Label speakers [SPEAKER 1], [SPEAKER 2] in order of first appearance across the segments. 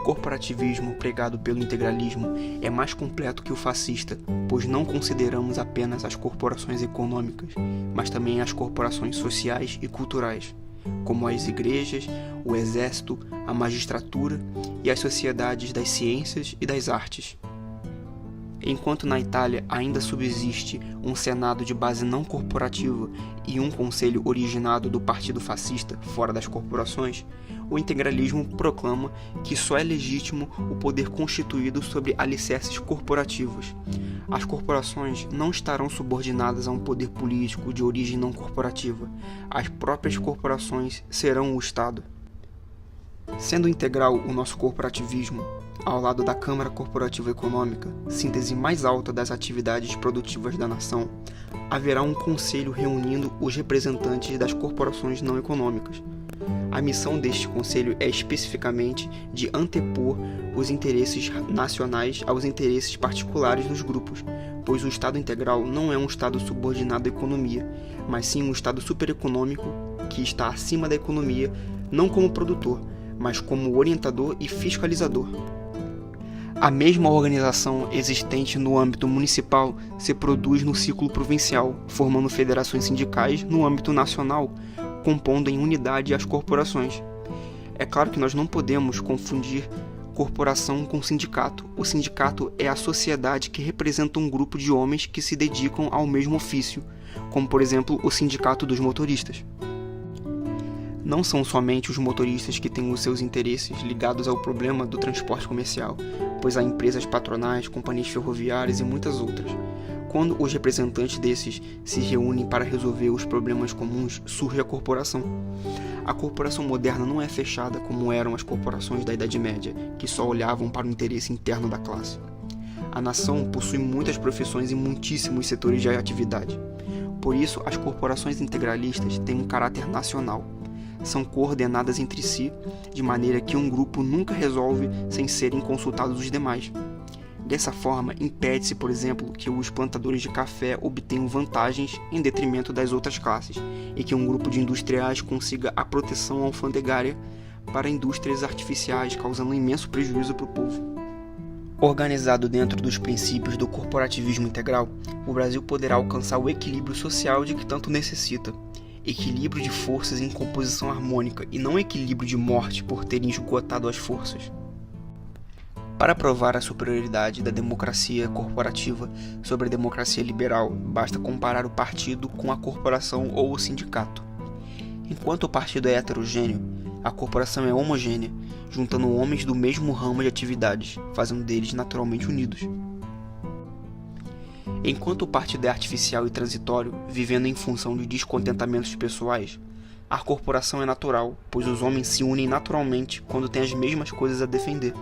[SPEAKER 1] corporativismo pregado pelo integralismo é mais completo que o fascista, pois não consideramos apenas as corporações econômicas, mas também as corporações sociais e culturais, como as igrejas, o exército, a magistratura e as sociedades das ciências e das artes. Enquanto na Itália ainda subsiste um Senado de base não corporativa e um conselho originado do Partido Fascista fora das corporações, o integralismo proclama que só é legítimo o poder constituído sobre alicerces corporativos. As corporações não estarão subordinadas a um poder político de origem não corporativa. As próprias corporações serão o Estado. Sendo integral o nosso corporativismo, ao lado da Câmara Corporativa Econômica, síntese mais alta das atividades produtivas da nação, haverá um conselho reunindo os representantes das corporações não econômicas. A missão deste conselho é especificamente de antepor os interesses nacionais aos interesses particulares dos grupos, pois o Estado integral não é um Estado subordinado à economia, mas sim um Estado supereconômico que está acima da economia, não como produtor, mas como orientador e fiscalizador. A mesma organização existente no âmbito municipal se produz no ciclo provincial, formando federações sindicais no âmbito nacional, compondo em unidade as corporações. É claro que nós não podemos confundir corporação com sindicato. O sindicato é a sociedade que representa um grupo de homens que se dedicam ao mesmo ofício, como por exemplo o sindicato dos motoristas. Não são somente os motoristas que têm os seus interesses ligados ao problema do transporte comercial, pois há empresas patronais, companhias ferroviárias e muitas outras. Quando os representantes desses se reúnem para resolver os problemas comuns, surge a corporação. A corporação moderna não é fechada como eram as corporações da Idade Média, que só olhavam para o interesse interno da classe. A nação possui muitas profissões e muitíssimos setores de atividade. Por isso, as corporações integralistas têm um caráter nacional. São coordenadas entre si, de maneira que um grupo nunca resolve sem serem consultados os demais. Dessa forma, impede-se, por exemplo, que os plantadores de café obtenham vantagens em detrimento das outras classes, e que um grupo de industriais consiga a proteção alfandegária para indústrias artificiais, causando um imenso prejuízo para o povo. Organizado dentro dos princípios do corporativismo integral, o Brasil poderá alcançar o equilíbrio social de que tanto necessita. Equilíbrio de forças em composição harmônica e não equilíbrio de morte por terem esgotado as forças. Para provar a superioridade da democracia corporativa sobre a democracia liberal, basta comparar o partido com a corporação ou o sindicato. Enquanto o partido é heterogêneo, a corporação é homogênea, juntando homens do mesmo ramo de atividades, fazendo deles naturalmente unidos. Enquanto o partido é artificial e transitório, vivendo em função de descontentamentos pessoais, a corporação é natural, pois os homens se unem naturalmente quando têm as mesmas coisas a defender.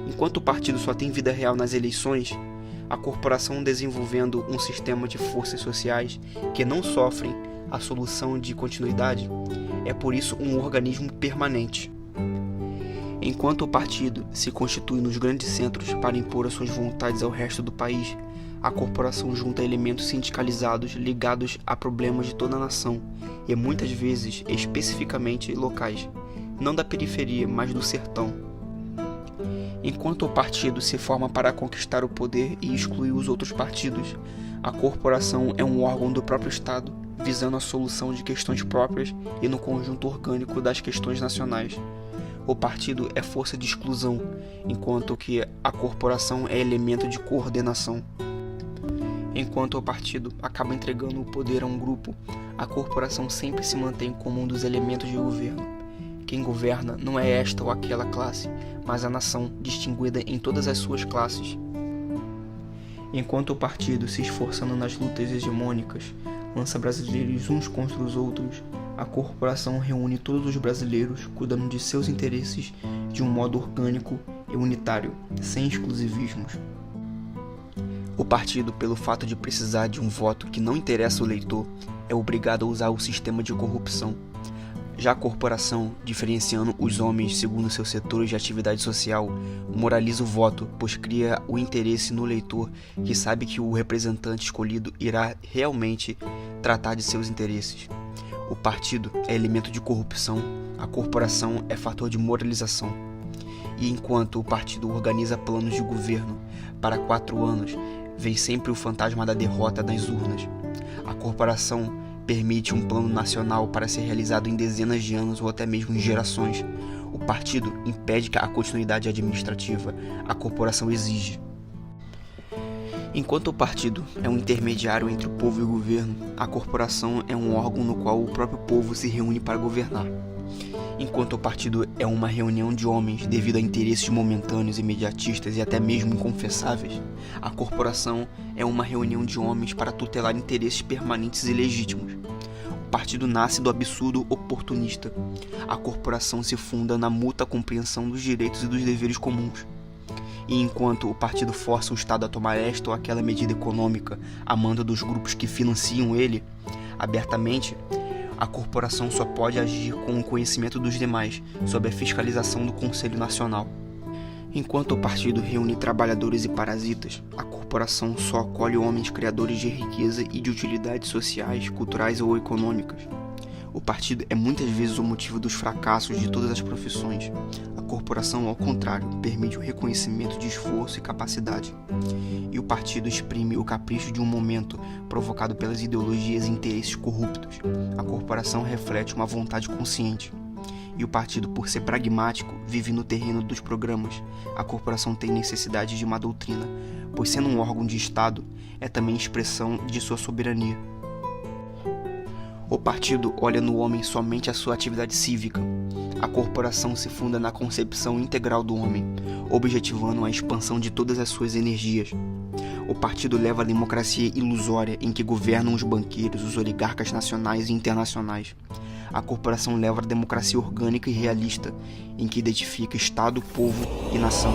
[SPEAKER 1] Enquanto o partido só tem vida real nas eleições, a corporação desenvolvendo um sistema de forças sociais que não sofrem a solução de continuidade, é por isso um organismo permanente. Enquanto o partido se constitui nos grandes centros para impor as suas vontades ao resto do país, a corporação junta elementos sindicalizados ligados a problemas de toda a nação e muitas vezes especificamente locais, não da periferia, mas do sertão. Enquanto o partido se forma para conquistar o poder e excluir os outros partidos, a corporação é um órgão do próprio Estado, visando a solução de questões próprias e no conjunto orgânico das questões nacionais. O partido é força de exclusão, enquanto que a corporação é elemento de coordenação. Enquanto o partido acaba entregando o poder a um grupo, a corporação sempre se mantém como um dos elementos de governo. Quem governa não é esta ou aquela classe, mas a nação distinguida em todas as suas classes. Enquanto o partido, se esforçando nas lutas hegemônicas, lança brasileiros uns contra os outros, a corporação reúne todos os brasileiros cuidando de seus interesses de um modo orgânico e unitário, sem exclusivismos. O partido, pelo fato de precisar de um voto que não interessa ao eleitor, é obrigado a usar o sistema de corrupção. Já a corporação, diferenciando os homens segundo seus setores de atividade social, moraliza o voto, pois cria o interesse no eleitor que sabe que o representante escolhido irá realmente tratar de seus interesses. O partido é elemento de corrupção, a corporação é fator de moralização. E enquanto o partido organiza planos de governo para 4 anos, vem sempre o fantasma da derrota nas urnas. A corporação permite um plano nacional para ser realizado em dezenas de anos ou até mesmo em gerações. O partido impede a continuidade administrativa, a corporação exige. Enquanto o partido é um intermediário entre o povo e o governo, a corporação é um órgão no qual o próprio povo se reúne para governar. Enquanto o partido é uma reunião de homens devido a interesses momentâneos, imediatistas e até mesmo inconfessáveis, a corporação é uma reunião de homens para tutelar interesses permanentes e legítimos. O partido nasce do absurdo oportunista. A corporação se funda na mútua compreensão dos direitos e dos deveres comuns. E enquanto o partido força o Estado a tomar esta ou aquela medida econômica a mando dos grupos que financiam ele, abertamente, a corporação só pode agir com o conhecimento dos demais, sob a fiscalização do Conselho Nacional. Enquanto o partido reúne trabalhadores e parasitas, a corporação só acolhe homens criadores de riqueza e de utilidades sociais, culturais ou econômicas. O partido é muitas vezes o motivo dos fracassos de todas as profissões. A corporação, ao contrário, permite o reconhecimento de esforço e capacidade. E o partido exprime o capricho de um momento provocado pelas ideologias e interesses corruptos. A corporação reflete uma vontade consciente. E o partido, por ser pragmático, vive no terreno dos programas. A corporação tem necessidade de uma doutrina, pois sendo um órgão de Estado, é também expressão de sua soberania. O partido olha no homem somente a sua atividade cívica. A corporação se funda na concepção integral do homem, objetivando a expansão de todas as suas energias. O partido leva a democracia ilusória em que governam os banqueiros, os oligarcas nacionais e internacionais. A corporação leva a democracia orgânica e realista, em que identifica Estado, povo e nação.